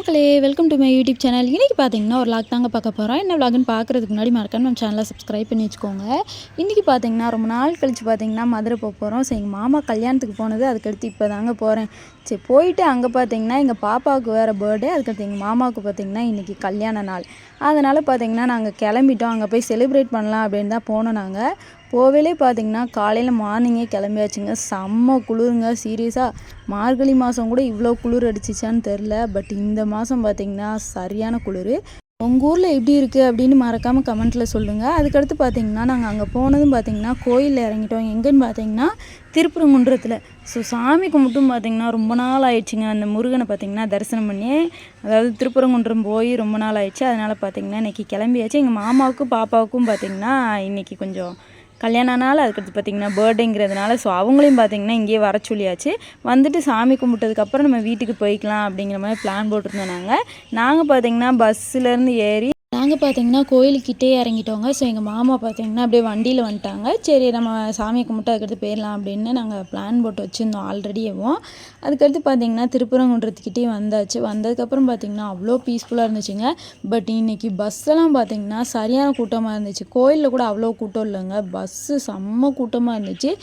மக்களே welcome to my YouTube channel. இன்றைக்கி பார்த்தீங்கன்னா ஒரு வ்ளாக் தாங்க பார்க்க போகிறோம். என்ன வ்ளாக்னு பார்க்குறதுக்கு முன்னாடி மறக்காம நம்ம சேனலை சப்ஸ்கிரைப் பண்ணி வச்சுக்கோங்க. இன்றைக்கி பார்த்தீங்கன்னா ரொம்ப நாள் கழித்து பார்த்தீங்கன்னா மதுரை போக போகிறோம். ஸோ எங்கள் மாமா கல்யாணத்துக்கு போனது, அதுக்கடுத்து இப்போ தாங்க போகிறேன். சரி போயிட்டு அங்கே பார்த்தீங்கன்னா எங்கள் பாப்பாவுக்கு வேறு பர்த்டே, அதுக்கடுத்து எங்கள் மாமாவுக்கு பார்த்தீங்கன்னா இன்றைக்கி கல்யாண நாள். அதனால் பார்த்தீங்கன்னா நாங்கள் கிளம்பிட்டோம். அங்கே போய் செலிப்ரேட் பண்ணலாம் அப்படின்னு தான் போனோம். நாங்கள் போகவே பார்த்தீங்கன்னா காலையில் மார்னிங்கே கிளம்பியாச்சுங்க. செம்ம குளிருங்க. சீரியஸாக மார்கழி மாதம் கூட இவ்வளோ குளிர் அடிச்சிச்சான்னு தெரில. பட் இந்த மாதம் பார்த்திங்கன்னா சரியான குளிர். உங்கள் ஊரில் எப்படி இருக்குது அப்படின்னு மறக்காமல் கமெண்ட்டில் சொல்லுங்கள். அதுக்கடுத்து பார்த்திங்கன்னா நாங்கள் அங்கே போனதும் பார்த்திங்கன்னா கோயிலில் இறங்கிட்டோம். எங்கேன்னு பார்த்திங்கன்னா திருப்பரங்குன்றத்தில். ஸோ சாமி கும்பிட்டும் பார்த்திங்கன்னா ரொம்ப நாள் ஆயிடுச்சுங்க. அந்த முருகனை பார்த்திங்கன்னா தரிசனம் பண்ணி, அதாவது திருப்பரங்குன்றம் போய் ரொம்ப நாள் ஆயிடுச்சு. அதனால் பார்த்திங்கன்னா இன்றைக்கி கிளம்பியாச்சு. எங்கள் மாமாவுக்கும் பாப்பாவுக்கும் பார்த்திங்கன்னா இன்றைக்கி கொஞ்சம் கல்யாண நாள், அதுக்கடுத்து பார்த்திங்கன்னா பர்த்டேங்கிறதுனால ஸோ அவங்களையும் பார்த்திங்கன்னா இங்கேயே வர சொல்லியாச்சு. வந்துட்டு சாமி கும்பிட்டதுக்கப்புறம் நம்ம வீட்டுக்கு போய்க்கலாம் அப்படிங்கிற மாதிரி பிளான் போட்டிருந்தோம். நாங்கள் பார்த்திங்கன்னா பஸ்ஸுலேருந்து ஏறி நாங்கள் பார்த்திங்கன்னா கோயிலுக்கிட்டே இறங்கிட்டோங்க. ஸோ எங்கள் மாமா பார்த்திங்கன்னா அப்படியே வண்டியில் வந்துட்டாங்க. சரி நம்ம சாமி கும்பிட்டு அதுக்கடுத்து போயிடலாம் அப்படின்னு நாங்கள் பிளான் போட்டு வச்சுருந்தோம் ஆல்ரெடியேவும். அதுக்கடுத்து பார்த்திங்கன்னா திருப்பரங்குன்றத்துக்கிட்டே வந்தாச்சு. வந்ததுக்கப்புறம் பார்த்திங்கன்னா அவ்வளோ பீஸ்ஃபுல்லாக இருந்துச்சுங்க. பட் இன்றைக்கி பஸ்ஸெல்லாம் பார்த்திங்கன்னா சரியான கூட்டமாக இருந்துச்சு. கோயிலில் கூட அவ்வளோ கூட்டம் இல்லைங்க, பஸ்ஸு செம்ம கூட்டமாக இருந்துச்சு.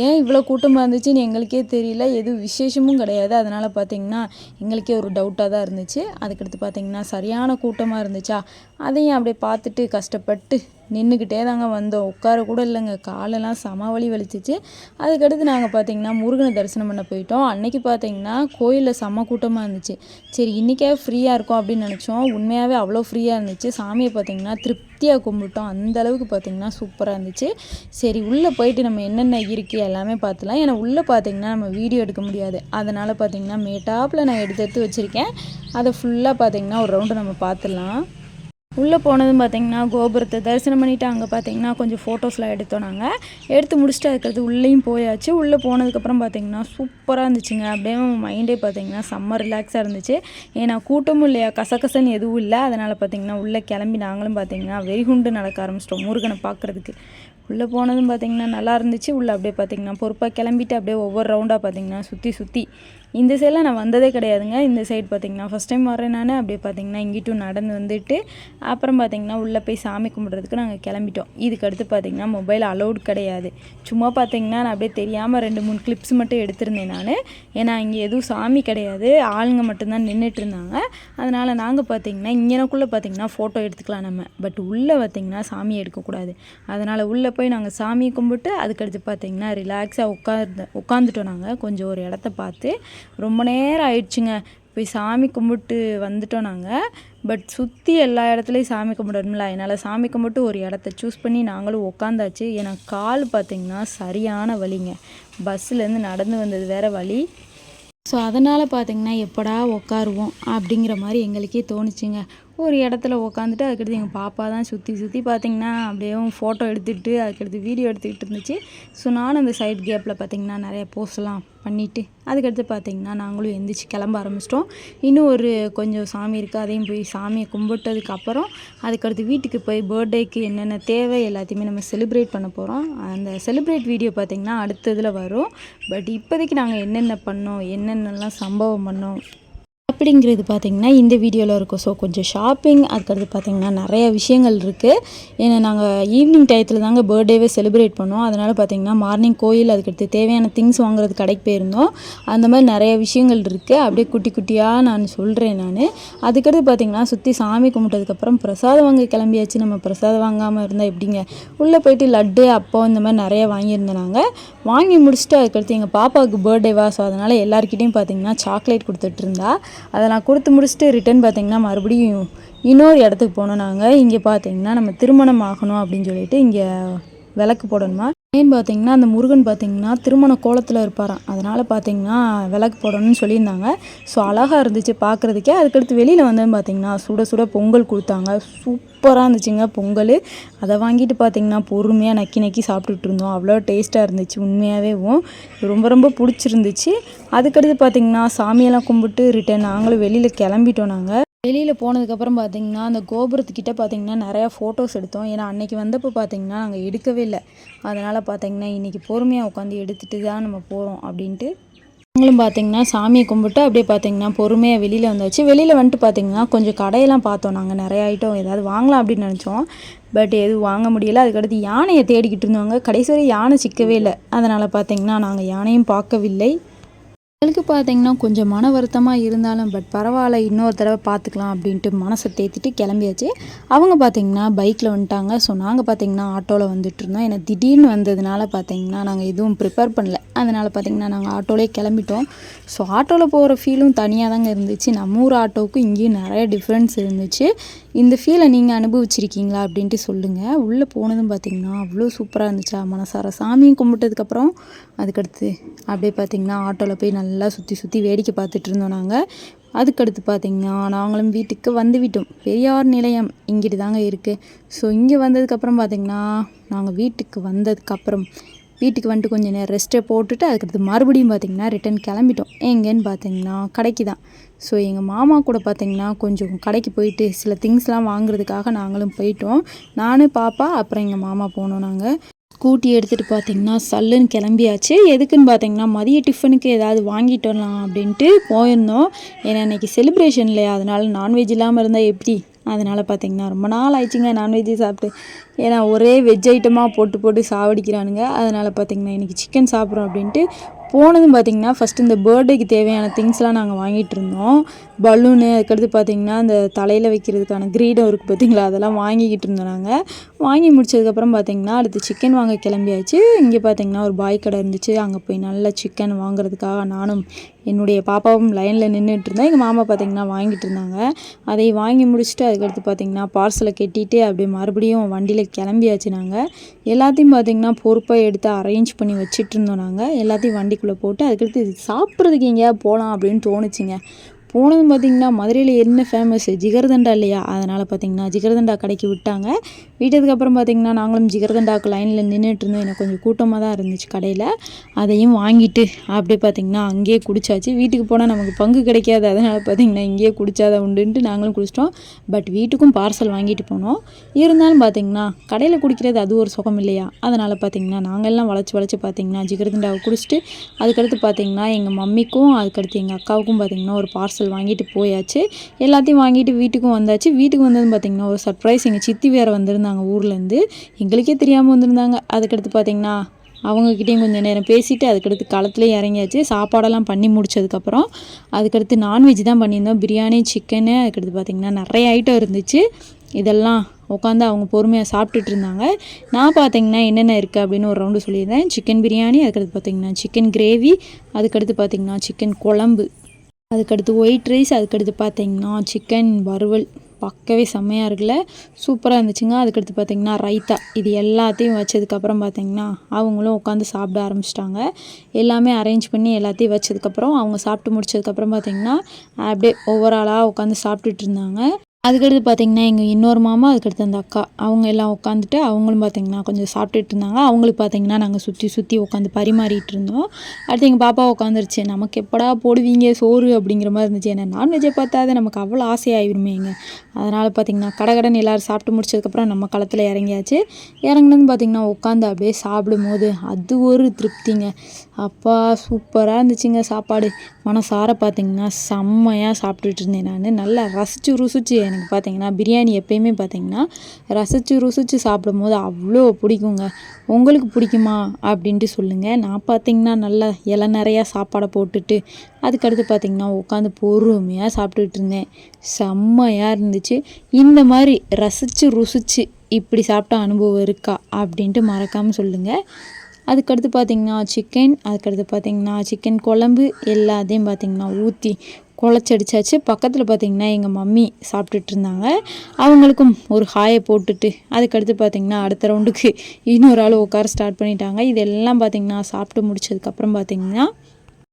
ஏன் இவ்வளோ கூட்டமாக இருந்துச்சுன்னு எங்களுக்கே தெரியல. எதுவும் விசேஷமும் கிடையாது. அதனால் பார்த்திங்கன்னா எங்களுக்கே ஒரு டவுட்டாக தான் இருந்துச்சு. அதுக்கடுத்து பார்த்திங்கன்னா சரியான கூட்டமாக இருந்துச்சா, அதையும் அப்படியே பார்த்துட்டு கஷ்டப்பட்டு நின்றுக்கிட்டே தாங்க வந்தோம். உட்கார கூட இல்லைங்க, காலெல்லாம் செம வலி வலிச்சிச்சு. அதுக்கடுத்து நாங்கள் பார்த்திங்கன்னா முருகனை தரிசனம் பண்ண போயிட்டோம். அன்றைக்கி பார்த்திங்கன்னா கோயிலில் செம கூட்டமாக இருந்துச்சு. சரி இன்றைக்கே ஃப்ரீயாக இருக்கும் அப்படின்னு நினச்சோம். உண்மையாகவே அவ்வளோ ஃப்ரீயாக இருந்துச்சு. சாமியை பார்த்திங்கன்னா திருப்தியாக கும்பிட்டோம். அந்தளவுக்கு பார்த்திங்கன்னா சூப்பராக இருந்துச்சு. சரி உள்ளே போயிட்டு நம்ம என்னென்ன இருக்குது எல்லாமே பார்த்துலாம். ஏன்னா உள்ளே பார்த்திங்கன்னா நம்ம வீடியோ எடுக்க முடியாது. அதனால் பார்த்திங்கன்னா மேட்டாப்பில் நான் எடுத்து வச்சுருக்கேன். அதை ஃபுல்லாக பார்த்திங்கன்னா ஒரு ரவுண்டு நம்ம பார்த்துடலாம். உள்ளே போனதும் பார்த்திங்கன்னா கோபுரத்தை தரிசனம் பண்ணிவிட்டு அங்கே பார்த்திங்கன்னா கொஞ்சம் ஃபோட்டோஸ்லாம் எடுத்தோம். நாங்கள் எடுத்து முடிச்சுட்டு அதுக்கடுத்து உள்ளேயும் போயாச்சு. உள்ளே போனதுக்கப்புறம் பார்த்திங்கன்னா சூப்பராக இருந்துச்சுங்க. அப்படியே மைண்டே பார்த்திங்கன்னா செம்ம ரிலாக்ஸாக இருந்துச்சு. ஏன்னா கூட்டமும் இல்லையா, கசகசன்னு எதுவும் இல்லை. அதனால் பார்த்திங்கன்னா உள்ளே கிளம்பி நாங்களும் பார்த்திங்கன்னா வெறிகுண்டு நடக்க ஆரம்பிச்சிட்டோம் முருகனை பார்க்குறதுக்கு. உள்ளே போனதும் பார்த்திங்கன்னா நல்லா இருந்துச்சு. உள்ளே அப்படியே பார்த்திங்கன்னா பொறுப்பாக கிளம்பிட்டு அப்படியே ஒவ்வொரு ரவுண்டாக பார்த்திங்கன்னா சுற்றி இந்த சைடில் நான் வந்ததே கிடையாதுங்க. இந்த சைடு பார்த்திங்கன்னா ஃபஸ்ட் டைம் வரேன் நான். அப்படியே பார்த்திங்கன்னா இங்கிட்டும் நடந்து வந்துட்டு அப்புறம் பார்த்திங்கன்னா உள்ளே போய் சாமி கும்பிட்றதுக்கு நாங்கள் கிளம்பிட்டோம். இதுக்கடுத்து பார்த்திங்கன்னா மொபைல் அலௌட் கிடையாது. சும்மா பார்த்திங்கன்னா நான் அப்படியே தெரியாமல் 2-3 கிளிப்ஸ் மட்டும் எடுத்திருந்தேன் நான். ஏன்னா இங்கே எதுவும் சாமி கிடையாது, ஆளுங்க மட்டும்தான் நின்றுட்டு இருந்தாங்க. அதனால் நாங்கள் பார்த்திங்கன்னா இங்கனக்குள்ளே பார்த்திங்கன்னா ஃபோட்டோ எடுத்துக்கலாம் நம்ம. பட் உள்ளே பார்த்திங்கன்னா சாமி எடுக்கக்கூடாது. அதனால் உள்ளே போய் நாங்கள் சாமியை கும்பிட்டு அதுக்கடுத்து பார்த்திங்கன்னா ரிலாக்ஸாக உட்காந்துட்டோம். நாங்கள் கொஞ்சம் ஒரு இடத்த பார்த்து ரொம்ப நேரம் ஆயிடுச்சுங்க. போய் சாமி கும்பிட்டு வந்துட்டோம் நாங்கள். பட் சுற்றி எல்லா இடத்துலையும் சாமி கும்பிடணும்ல, அதனால் சாமி கும்பிட்டு ஒரு இடத்த சூஸ் பண்ணி நாங்களும் உட்காந்தாச்சு. ஏன்னா கால் பார்த்திங்கன்னா சரியான வலிங்க. பஸ்ஸுலேருந்து நடந்து வந்தது வேறு வலி. ஸோ அதனால் பார்த்திங்கன்னா எப்படா உட்காருவோம் அப்படிங்கிற மாதிரி எங்களுக்கே தோணுச்சுங்க. ஒரு இடத்துல உட்காந்துட்டு அதுக்கடுத்து எங்கள் பாப்பா தான் சுற்றி பார்த்திங்கன்னா அப்படியே ஃபோட்டோ எடுத்துகிட்டு அதுக்கடுத்து வீடியோ எடுத்துக்கிட்டு இருந்துச்சு. ஸோ நானும் அந்த சைட் கேப்பில் பார்த்திங்கன்னா நிறைய போஸ்ட்லாம் பண்ணிவிட்டு அதுக்கடுத்து பார்த்திங்கன்னா நாங்களும் எந்திரிச்சு கிளம்ப ஆரம்பிச்சிட்டோம். இன்னும் ஒரு கொஞ்சம் சாமி இருக்குது, அதையும் போய் சாமியை கும்பிட்டதுக்கப்புறம் அதுக்கடுத்து வீட்டுக்கு போய் பர்த்டேக்கு என்னென்ன தேவை எல்லாத்தையுமே நம்ம செலிப்ரேட் பண்ண போகிறோம். அந்த செலிப்ரேட் வீடியோ பார்த்திங்கன்னா அடுத்ததில் வரும். பட் இப்போதைக்கு நாங்கள் என்னென்ன பண்ணோம், என்னென்னலாம் சம்பவம் பண்ணோம் அப்படிங்கிறது பார்த்திங்கன்னா இந்த வீடியோவில் இருக்கும். ஸோ கொஞ்சம் ஷாப்பிங், அதுக்கடுத்து பார்த்திங்கன்னா நிறைய விஷயங்கள் இருக்குது. ஏன்னா நாங்கள் ஈவினிங் டயத்தில் தாங்க பர்த்டேவே செலிப்ரேட் பண்ணோம். அதனால் பார்த்திங்கன்னா மார்னிங் கோயில், அதுக்கடுத்து தேவையான திங்ஸ் வாங்குறது கடைக்கு போயிருந்தோம். அந்த மாதிரி நிறைய விஷயங்கள் இருக்குது. அப்படியே குட்டி குட்டியாக நான் சொல்கிறேன். அதுக்கடுத்து பார்த்திங்கன்னா சுற்றி சாமி கும்பிட்டதுக்கப்புறம் பிரசாதம் வாங்க கிளம்பியாச்சு. நம்ம பிரசாதம் வாங்காமல் இருந்தால் எப்படிங்க. உள்ளே போயிட்டு லட்டு, அப்போ இந்த மாதிரி நிறைய வாங்கியிருந்தோம். நாங்கள் வாங்கி முடிச்சுட்டு அதுக்கடுத்து எங்கள் பாப்பாவுக்கு பர்த்டேவா, ஸோ அதனால் எல்லாருக்கிட்டையும் பார்த்திங்கன்னா சாக்லேட் கொடுத்துட்டு இருந்தா. அதை நான் கொடுத்து முடிச்சுட்டு ரிட்டன் பார்த்திங்கன்னா மறுபடியும் இன்னொரு இடத்துக்கு போனோம். நாங்கள் இங்கே பார்த்திங்கன்னா நம்ம திருமணம் ஆகணும் அப்படின்னு சொல்லிட்டு இங்கே விளக்கு போடணுமா. ஏன்னு பார்த்திங்கன்னா அந்த முருகன் பார்த்திங்கன்னா திருமண கோலத்தில் இருப்பாராம். அதனால் பார்த்திங்கன்னா விளக்கு போடணும்னு சொல்லியிருந்தாங்க. ஸோ அழகாக இருந்துச்சு பார்க்குறதுக்கே. அதுக்கடுத்து வெளியில் வந்து பார்த்திங்கன்னா சுட சுட பொங்கல் கொடுத்தாங்க. சூப்பராக இருந்துச்சுங்க பொங்கல். அதை வாங்கிட்டு பார்த்திங்கன்னா பொறுமையாக நக்கி சாப்பிட்டுட்டு இருந்தோம். அவ்வளோ டேஸ்ட்டாக இருந்துச்சு. உண்மையாகவே ரொம்ப பிடிச்சிருந்துச்சு. அதுக்கடுத்து பார்த்திங்கன்னா சாமியெல்லாம் கும்பிட்டு ரிட்டன் நாங்களும் வெளியில் கிளம்பிட்டோம். நாங்கள் வெளியில் போனதுக்கப்புறம் பார்த்திங்கன்னா அந்த கோபுரத்துக்கிட்ட பார்த்திங்கன்னா நிறையா ஃபோட்டோஸ் எடுத்தோம். ஏன்னா அன்றைக்கி வந்தப்போ பார்த்திங்கன்னா நாங்கள் எடுக்கவே இல்லை. அதனால் பார்த்திங்கன்னா இன்றைக்கி பொறுமையாக உட்காந்து எடுத்துகிட்டு தான் நம்ம போகிறோம் அப்படின்ட்டு நாங்களும் பார்த்திங்கன்னா சாமியை கும்பிட்டு அப்படியே பார்த்திங்கன்னா பொறுமையாக வெளியில் வந்தாச்சு. வெளியில் வந்துட்டு பார்த்திங்கன்னா கொஞ்சம் கடையெல்லாம் பார்த்தோம். நாங்கள் நிறைய ஐட்டம் ஏதாவது வாங்கலாம் அப்படின்னு நினச்சோம். பட் எதுவும் வாங்க முடியல. அதுக்கடுத்து யானையை தேடிக்கிட்டு இருந்தவங்க கடைசி வரை யானை சிக்கவே இல்லை. அதனால் பார்த்திங்கன்னா நாங்கள் யானையும் பார்க்கவில்லை. எங்களுக்கு பார்த்திங்கன்னா கொஞ்சம் மன வருத்தமாக இருந்தாலும் பட் பரவாயில்ல, இன்னொரு தடவை பார்த்துக்கலாம் அப்படின்ட்டு மனசை தேத்திட்டு கிளம்பியாச்சு. அவங்க பார்த்திங்கன்னா பைக்கில் வந்துட்டாங்க. ஸோ நாங்கள் பார்த்திங்கன்னா ஆட்டோவில் வந்துட்டு இருந்தோம். ஏன்னா திடீர்னு வந்ததுனால பார்த்திங்கன்னா நாங்கள் எதுவும் ப்ரிப்பேர் பண்ணல. அதனால் பார்த்திங்கன்னா நாங்கள் ஆட்டோலேயே கிளம்பிட்டோம். ஸோ ஆட்டோவில் போகிற ஃபீலும் தனியாக தாங்க இருந்துச்சு. நம்ம ஊர் ஆட்டோவுக்கும் இங்கேயும் நிறைய டிஃப்ரென்ஸ் இருந்துச்சு. இந்த ஃபீலை நீங்கள் அனுபவிச்சிருக்கீங்களா அப்படின்ட்டு சொல்லுங்கள். உள்ளே போனதும் பார்த்திங்கன்னா அவ்வளோ சூப்பராக இருந்துச்சா. மனசார சாமியும் கும்பிட்டதுக்கப்புறம் அதுக்கடுத்து அப்படியே பார்த்திங்கன்னா ஆட்டோவில் போய் நல்லா சுற்றி வேடிக்கை பார்த்துட்டு இருந்தோம் நாங்கள். அதுக்கடுத்து பார்த்திங்கன்னா நாங்களும் வீட்டுக்கு வந்துவிட்டோம். பெரியார் நிலையம் இங்கிட்டு தாங்க இருக்குது. ஸோ இங்கே வந்ததுக்கப்புறம் பார்த்திங்கன்னா நாங்கள் வீட்டுக்கு வந்துட்டு கொஞ்சம் நேரம் ரெஸ்ட்டை போட்டுட்டு அதுக்கடுத்து மறுபடியும் பார்த்திங்கன்னா ரிட்டன் கிளம்பிட்டோம். எங்கேன்னு பார்த்திங்கன்னா கடைக்கு தான். ஸோ எங்கள் மாமா கூட பார்த்திங்கன்னா கொஞ்சம் கடைக்கு போயிட்டு சில திங்ஸ்லாம் வாங்குறதுக்காக நாங்களும் போயிட்டோம். நான், பாப்பா, அப்புறம் எங்கள் மாமா போனோம். நாங்கள் ஸ்கூட்டி எடுத்துகிட்டு பார்த்திங்கன்னா சல்லுன்னு கிளம்பியாச்சு. எதுக்குன்னு பார்த்திங்கன்னா மதிய டிஃபனுக்கு ஏதாவது வாங்கிட்டு வரலாம் அப்படின்ட்டு போயிருந்தோம். ஏன்னா இன்றைக்கி செலிப்ரேஷன் இல்லையா, அதனால் நான்வெஜ் இல்லாமல் இருந்தால் எப்படி. அதனால் பார்த்திங்கன்னா ரொம்ப நாள் ஆயிடுச்சுங்க நான்வெஜ்ஜு சாப்பிட்டு. ஏன்னா ஒரே வெஜ் ஐட்டமாக போட்டு சாவடிக்கிறானுங்க. அதனால் பார்த்திங்கன்னா இன்றைக்கி சிக்கன் சாப்பிட்றோம் அப்படின்ட்டு போனதும் பார்த்திங்கன்னா ஃபஸ்ட்டு இந்த பர்த்டேக்கு தேவையான திங்ஸ்லாம் நாங்கள் வாங்கிட்டு இருந்தோம். பலூனு, அதுக்கடுத்து பார்த்திங்கன்னா இந்த தலையில் வைக்கிறதுக்கான கிரீடம் இருக்குது பார்த்திங்களா, அதெல்லாம் வாங்கிக்கிட்டு இருந்தோம். நாங்கள் வாங்கி முடிச்சதுக்கப்புறம் பார்த்திங்கன்னா அடுத்து சிக்கன் வாங்க கிளம்பியாச்சு. இங்கே பார்த்திங்கன்னா ஒரு பாய் கடை இருந்துச்சு. அங்கே போய் நல்ல சிக்கன் வாங்குறதுக்காக நானும் என்னுடைய பாப்பாவும் லைனில் நின்றுட்டு இருந்தோம். எங்கள் மாமா பார்த்திங்கன்னா வாங்கிட்டு இருந்தாங்க. அதை வாங்கி முடிச்சுட்டு அதுக்கடுத்து பார்த்திங்கன்னா பார்சலை கட்டிட்டு அப்படியே மறுபடியும் வண்டியில் கிளம்பியாச்சு. நாங்கள் எல்லாத்தையும் பார்த்திங்கன்னா பொறுப்பாக எடுத்து அரேஞ்ச் பண்ணி வச்சுட்டு இருந்தோம். நாங்கள் எல்லாத்தையும் வண்டிக்குள்ளே போட்டு அதுக்கடுத்து சாப்பிட்றதுக்கு எங்கேயாவது போகலாம் அப்படின்னு தோணுச்சுங்க. போனதும் பார்த்திங்கன்னா மதுரையில் என்ன ஃபேமஸ், ஜிகர்தண்டா இல்லையா. அதனால் பார்த்திங்கன்னா ஜிகர்தண்டா கடைக்கு விட்டாங்க. விட்டதுக்கப்புறம் பார்த்திங்கன்னா நாங்களும் ஜிகர்தண்டாவுக்கு லைனில் நின்றுட்டு இருந்தோம். எனக்கு கொஞ்சம் கூட்டமாக தான் இருந்துச்சு கடையில். அதையும் வாங்கிட்டு அப்படியே பார்த்திங்கன்னா அங்கேயே குடித்தாச்சு. வீட்டுக்கு போனால் நமக்கு பங்கு கிடைக்காது. அதனால் பார்த்திங்கன்னா இங்கேயே குடித்தாதான் உண்டுன்ட்டு நாங்களும் குடிச்சிட்டோம். பட் வீட்டுக்கும் பார்சல் வாங்கிட்டு போனோம். இருந்தாலும் பார்த்திங்கன்னா கடையில் குடிக்கிறது அது ஒரு சுகம் இல்லையா. அதனால் பார்த்திங்கன்னா நாங்கள்லாம் வளைச்சி பார்த்திங்கன்னா ஜிகர்தண்டாவை குடிச்சிட்டு அதுக்கடுத்து பார்த்திங்கன்னா எங்கள் மம்மிக்கும் அதுக்கடுத்து எங்கள் அக்காவுக்கும் பார்த்திங்கன்னா ஒரு பார்சல் வாங்கிட்டு போயாச்சு. எல்லாத்தையும் வாங்கிட்டு வீட்டுக்கும் வந்தாச்சு. வீட்டுக்கு வந்ததும் பார்த்திங்கன்னா ஒரு சர்ப்ரைஸ், எங்கள் சித்தி வேறு வந்திருந்தாங்க ஊர்லேருந்து. எங்களுக்கே தெரியாமல் வந்திருந்தாங்க. அதுக்கடுத்து பார்த்திங்கன்னா அவங்கக்கிட்டேயும் கொஞ்சம் நேரம் பேசிவிட்டு அதுக்கடுத்து களத்துலேயே இறங்கியாச்சு. சாப்பாடெல்லாம் பண்ணி முடிச்சதுக்கப்புறம் அதுக்கடுத்து நான்வெஜ் தான் பண்ணியிருந்தோம். பிரியாணி, சிக்கனு, அதுக்கடுத்து பார்த்திங்கன்னா நிறைய ஐட்டம் இருந்துச்சு. இதெல்லாம் உட்காந்து அவங்க பொறுமையாக சாப்பிட்டுட்டு இருந்தாங்க. நான் பார்த்திங்கன்னா என்னென்ன இருக்குது அப்படின்னு ஒரு ரவுண்டு சொல்லியிருந்தேன். சிக்கன் பிரியாணி, அதுக்கடுத்து பார்த்திங்கன்னா சிக்கன் கிரேவி, அதுக்கடுத்து பார்த்திங்கன்னா சிக்கன் குழம்பு, அதுக்கடுத்து ஒயிட் ரைஸ், அதுக்கடுத்து பார்த்திங்கன்னா சிக்கன் வறுவல். பார்க்கவே செம்மையாக இருக்குல்ல, சூப்பராக இருந்துச்சுங்க. அதுக்கடுத்து பார்த்திங்கன்னா ரைத்தா. இது எல்லாத்தையும் வச்சதுக்கப்புறம் பார்த்திங்கன்னா அவங்களும் உட்காந்து சாப்பிட ஆரம்பிச்சிட்டாங்க. எல்லாமே அரேஞ்ச் பண்ணி எல்லாத்தையும் வச்சதுக்கப்புறம் அவங்க சாப்பிட்டு முடிச்சதுக்கப்புறம் பார்த்திங்கன்னா அப்படியே ஓவராலாக உட்காந்து சாப்பிட்டுட்டு இருந்தாங்க. அதுக்கடுத்து பார்த்திங்கன்னா எங்கள் இன்னொரு மாமா, அதுக்கடுத்து அந்த அக்கா, அவங்க எல்லாம் உட்காந்துட்டு அவங்களும் பார்த்திங்கன்னா கொஞ்சம் சாப்பிட்டுட்டு இருந்தாங்க. அவங்களுக்கு பார்த்திங்கன்னா நாங்கள் சுற்றி உட்காந்து பரிமாறிட்டு இருந்தோம். அடுத்து எங்கள் பாப்பா உட்காந்துருச்சு. நமக்கு எப்படா போடுவீங்க சோறு அப்படிங்கிற மாதிரி இருந்துச்சு. ஏன்னா நான்வெஜ்ஜை பார்த்தாது நமக்கு அவ்வளோ ஆசையாகிருமேங்க. அதனால் பார்த்திங்கன்னா கடகடன்னு எல்லோரும் சாப்பிட்டு முடிச்சதுக்கப்புறம் நம்ம களத்தில் இறங்கியாச்சு. இறங்கினது பார்த்திங்கன்னா உட்காந்து அப்படியே சாப்பிடும் போது அது ஒரு திருப்திங்க. அப்பா சூப்பராக இருந்துச்சுங்க சாப்பாடு. மனசார பார்த்திங்கன்னா செம்மையாக சாப்பிட்டுட்டு இருந்தேன். நான் நல்லா ருசிச்சு எனக்கு பார்த்திங்கன்னா பிரியாணி எப்பயுமே பார்த்திங்கன்னா ருசிச்சு சாப்பிடும் போது அவ்வளோ பிடிக்குங்க. உங்களுக்கு பிடிக்குமா அப்படின்ட்டு சொல்லுங்கள். நான் பார்த்திங்கன்னா நல்லா இலை நிறையா சாப்பாடை போட்டுட்டு அதுக்கடுத்து பார்த்திங்கன்னா உட்காந்து பொறுமையாக சாப்பிட்டுட்டு இருந்தேன். செம்மையாக இருந்துச்சு. இந்த மாதிரி ருசிச்சு இப்படி சாப்பிட்ட அனுபவம் இருக்கா அப்படின்ட்டு மறக்காமல் சொல்லுங்கள். அதுக்கடுத்து பார்த்திங்கன்னா சிக்கன், அதுக்கடுத்து பார்த்திங்கன்னா சிக்கன் குழம்பு எல்லாத்தையும் பார்த்திங்கன்னா ஊற்றி குழச்சடிச்சாச்சு. பக்கத்தில் பார்த்திங்கன்னா எங்கள் மம்மி சாப்பிட்டுட்டு இருந்தாங்க. அவங்களுக்கும் ஒரு ஹாயை போட்டுட்டு அதுக்கடுத்து பார்த்திங்கன்னா அடுத்த ரவுண்டுக்கு இன்னொரு ஆள் உட்கார ஸ்டார்ட் பண்ணிட்டாங்க. இதெல்லாம் பார்த்திங்கன்னா சாப்பிட்டு முடிச்சதுக்கப்புறம் பார்த்திங்கன்னா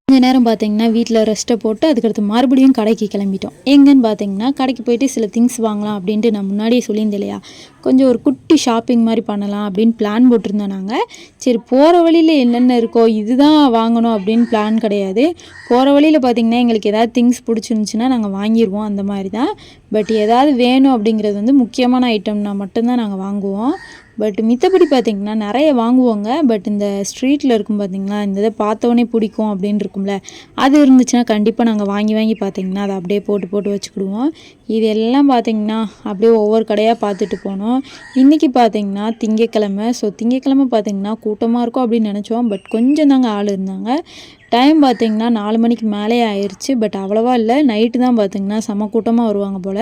கொஞ்ச நேரம் பார்த்திங்கன்னா வீட்டில் ரெஸ்ட்டை போட்டு அதுக்கடுத்து மறுபடியும் கடைக்கு கிளம்பிட்டோம். எங்கன்னு பார்த்திங்கன்னா கடைக்கு போயிட்டு சில திங்ஸ் வாங்கலாம் அப்படின்ட்டு நான் முன்னாடியே சொல்லியிருந்தேன் இல்லையா, கொஞ்சம் ஒரு குட்டி ஷாப்பிங் மாதிரி பண்ணலாம் அப்படின்னு பிளான் போட்டிருந்தோம் நாங்கள். சரி போகிற வழியில் என்னென்ன இருக்கோ இதுதான் வாங்கணும் அப்படின்னு பிளான் கிடையாது. போகிற வழியில் பார்த்திங்கன்னா எங்களுக்கு ஏதாவது திங்ஸ் பிடிச்சிருந்துச்சின்னா நாங்கள் வாங்கிடுவோம், அந்த மாதிரி தான். பட் ஏதாவது வேணும் அப்படிங்கிறது வந்து முக்கியமான ஐட்டம்னா மட்டும்தான் நாங்கள் வாங்குவோம். பட் மித்தபடி பார்த்திங்கன்னா நிறைய வாங்குவோங்க. பட் இந்த ஸ்ட்ரீட்டில் இருக்கும் பார்த்திங்களா, இந்த இதை பார்த்தோன்னே பிடிக்கும் அப்படின்னு இருக்கும்ல, அது இருந்துச்சுன்னா கண்டிப்பாக நாங்கள் வாங்கி வாங்கி பார்த்திங்கன்னா அதை அப்படியே போட்டு போட்டு வச்சுக்கிடுவோம். இது எல்லாம் பார்த்திங்கன்னா அப்படியே ஒவ்வொரு கடையாக பார்த்துட்டு போனோம். இன்றைக்கி பார்த்திங்கன்னா திங்கக்கிழமை. ஸோ திங்கக்கிழமை பார்த்திங்கன்னா கூட்டமாக இருக்கும் அப்படின்னு நினச்சோம். பட் கொஞ்சம் தாங்க ஆள் இருந்தாங்க. டைம் பார்த்திங்கன்னா 4 மணிக்கு மேலே ஆயிடுச்சு. பட் அவ்வளோவா இல்லை, நைட்டு தான் பார்த்திங்கன்னா செம கூட்டமாக வருவாங்க போல்.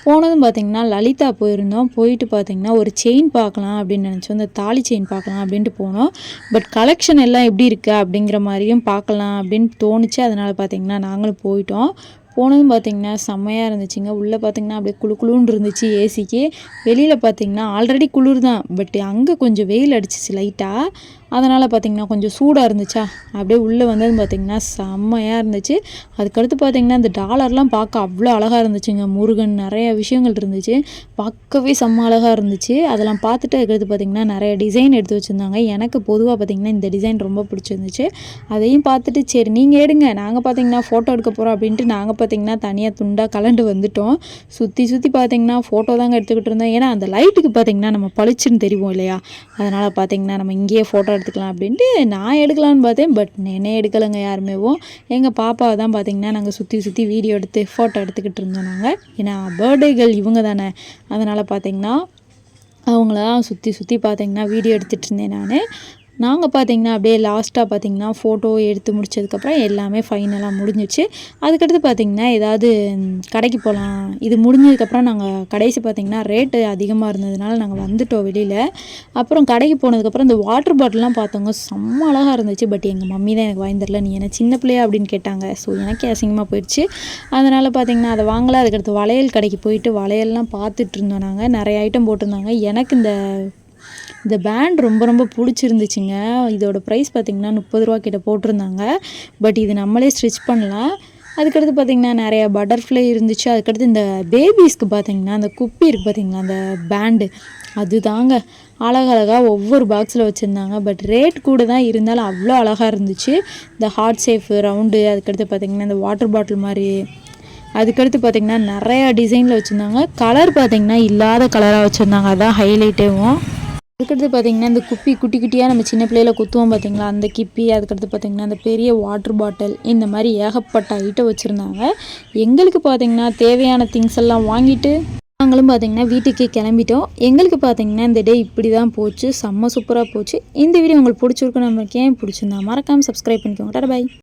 போனதும் பார்த்திங்கன்னா லலிதா போயிருந்தோம். போயிட்டு பார்த்திங்கன்னா ஒரு செயின் பார்க்கலாம் அப்படின்னு நினச்சோம். இந்த தாலி செயின் பார்க்கலாம் அப்படின்ட்டு போனோம். பட் கலெக்ஷன் எல்லாம் எப்படி இருக்குது அப்படிங்கிற மாதிரியும் பார்க்கலாம் அப்படின்னு தோணுச்சு. அதனால் பார்த்திங்கன்னா நாங்களும் போயிட்டோம். போனதும் பார்த்திங்கன்னா செம்மையாக இருந்துச்சுங்க. உள்ளே பார்த்திங்கன்னா அப்படியே குளுன்னு இருந்துச்சு ஏசிக்கு. வெளியில் பார்த்திங்கன்னா ஆல்ரெடி குளிர் தான், பட் அங்கே கொஞ்சம் வெயில் அடிச்சிச்சு லைட்டாக. அதனால் பார்த்திங்கன்னா கொஞ்சம் சூடாக இருந்துச்சா, அப்படியே உள்ளே வந்தது பார்த்திங்கன்னா செம்மையாக இருந்துச்சு. அதுக்கடுத்து பார்த்திங்கன்னா இந்த டாலர்லாம் பார்க்க அவ்வளோ அழகாக இருந்துச்சுங்க. முருகன் நிறைய விஷயங்கள் இருந்துச்சு, பார்க்கவே செம்ம அழகாக இருந்துச்சு. அதெல்லாம் பார்த்துட்டு அதுக்கடுத்து பார்த்திங்கன்னா நிறைய டிசைன் எடுத்து வச்சுருந்தாங்க. எனக்கு பொதுவாக பார்த்திங்கன்னா இந்த டிசைன் ரொம்ப பிடிச்சிருந்துச்சு. அதையும் பார்த்துட்டு சரி நீங்கள் எடுங்க, நாங்கள் பார்த்திங்கன்னா ஃபோட்டோ எடுக்க போகிறோம் அப்படின்ட்டு நாங்கள் பார்த்திங்கன்னா தனியாக துண்டாக கலண்டு வந்துட்டோம். சுற்றி சுற்றி பார்த்திங்கன்னா ஃபோட்டோ தாங்க எடுத்துக்கிட்டு இருந்தோம். ஏன்னா அந்த லைட்டுக்கு பார்த்திங்கன்னா நம்ம பளிச்சுன்னு தெரியும் இல்லையா, அதனால் பார்த்திங்கன்னா நம்ம இங்கேயே ஃபோட்டோ எடுத்துக்கலாம் அப்படின்ட்டு நான் எடுக்கலான்னு பார்த்தேன். பட் என்னை எடுக்கலைங்க யாருமேவும். எங்கள் பாப்பாவை தான் பார்த்திங்கன்னா நாங்கள் சுற்றி சுற்றி வீடியோ எடுத்து ஃபோட்டோ எடுத்துக்கிட்டு இருந்தோம் நாங்கள். ஏன்னா பர்த்டே கேர்ள் இவங்க தானே, அதனால் பார்த்திங்கன்னா அவங்கள தான் சுற்றி சுற்றி பார்த்திங்கன்னா வீடியோ எடுத்துகிட்டு இருந்தேன் நான். நாங்கள் பார்த்திங்கன்னா அப்படியே லாஸ்ட்டாக பார்த்திங்கன்னா ஃபோட்டோ எடுத்து முடித்ததுக்கப்புறம் எல்லாமே ஃபைனலாக முடிஞ்சிச்சு. அதுக்கடுத்து பார்த்திங்கன்னா ஏதாவது கடைக்கு போகலாம். இது முடிஞ்சதுக்கப்புறம் நாங்கள் கடைசி பார்த்திங்கன்னா ரேட்டு அதிகமாக இருந்ததுனால நாங்கள் வந்துட்டோம் வெளியில். அப்புறம் கடைக்கு போனதுக்கப்புறம் இந்த வாட்டர் பாட்டில்லாம் பார்த்தவங்க செம்ம அழகாக இருந்துச்சு. பட் எங்கள் மம்மி தான் எனக்கு வாங்கி தரல, நீ என்ன சின்ன பிள்ளையா அப்படின்னு கேட்டாங்க. ஸோ எனக்கே அசிங்கமாக போயிடுச்சு. அதனால் பார்த்திங்கன்னா அதை வாங்கலை. அதுக்கடுத்து வளையல் கடைக்கு போயிட்டு வளையல்லாம் பார்த்துட்டு இருந்தோம் நாங்கள். நிறைய ஐட்டம் போட்டிருந்தாங்க. எனக்கு இந்த பேண்ட் ரொம்ப ரொம்ப பிடிச்சிருந்துச்சுங்க. இதோட ப்ரைஸ் பார்த்திங்கன்னா 30 ரூபா கிட்ட போட்டிருந்தாங்க. பட் இது நம்மளே ஸ்டிச் பண்ணலாம். அதுக்கடுத்து பார்த்திங்கன்னா நிறையா பட்டர்ஃப்ளை இருந்துச்சு. அதுக்கடுத்து இந்த பேபிஸ்க்கு பார்த்திங்கன்னா அந்த குப்பி இருக்குது பார்த்திங்களா, அந்த பேண்டு அது தாங்க அழகழகாக ஒவ்வொரு பாக்ஸில் வச்சுருந்தாங்க. பட் ரேட் கூட தான் இருந்தாலும் அவ்வளோ அழகாக இருந்துச்சு. இந்த ஹார்ட் ஷேஃபு ரவுண்டு, அதுக்கடுத்து பார்த்திங்கன்னா இந்த வாட்டர் பாட்டில் மாதிரி, அதுக்கடுத்து பார்த்திங்கன்னா நிறையா டிசைனில் வச்சுருந்தாங்க. கலர் பார்த்திங்கன்னா இல்லாத கலராக வச்சுருந்தாங்க, அதுதான் ஹைலைட்டேவும். அதுக்கடுத்து பார்த்திங்கன்னா இந்த குப்பி குட்டி குட்டியாக நம்ம சின்ன பிள்ளையில குத்துவோம் பார்த்திங்களா, அந்த கிப்பி, அதுக்கடுத்து பார்த்திங்கன்னா அந்த பெரிய வாட்டர் பாட்டில், இந்த மாதிரி ஏகப்பட்ட ஐட்டம் வச்சுருந்தாங்க. எங்களுக்கு பார்த்திங்கன்னா தேவையான திங்ஸ் எல்லாம் வாங்கிட்டு நாங்களும் பார்த்திங்கன்னா வீட்டுக்கே கிளம்பிட்டோம். எங்களுக்கு பார்த்திங்கன்னா இந்த டே இப்படி தான் போச்சு, செம்ம சூப்பராக போச்சு. இந்த வீடியோ உங்களுக்கு பிடிச்சிருக்குன்னு நமக்கு பிடிச்சிருந்தா மறக்காமல் சப்ஸ்கிரைப் பண்ணிக்கோங்க. Tata bye.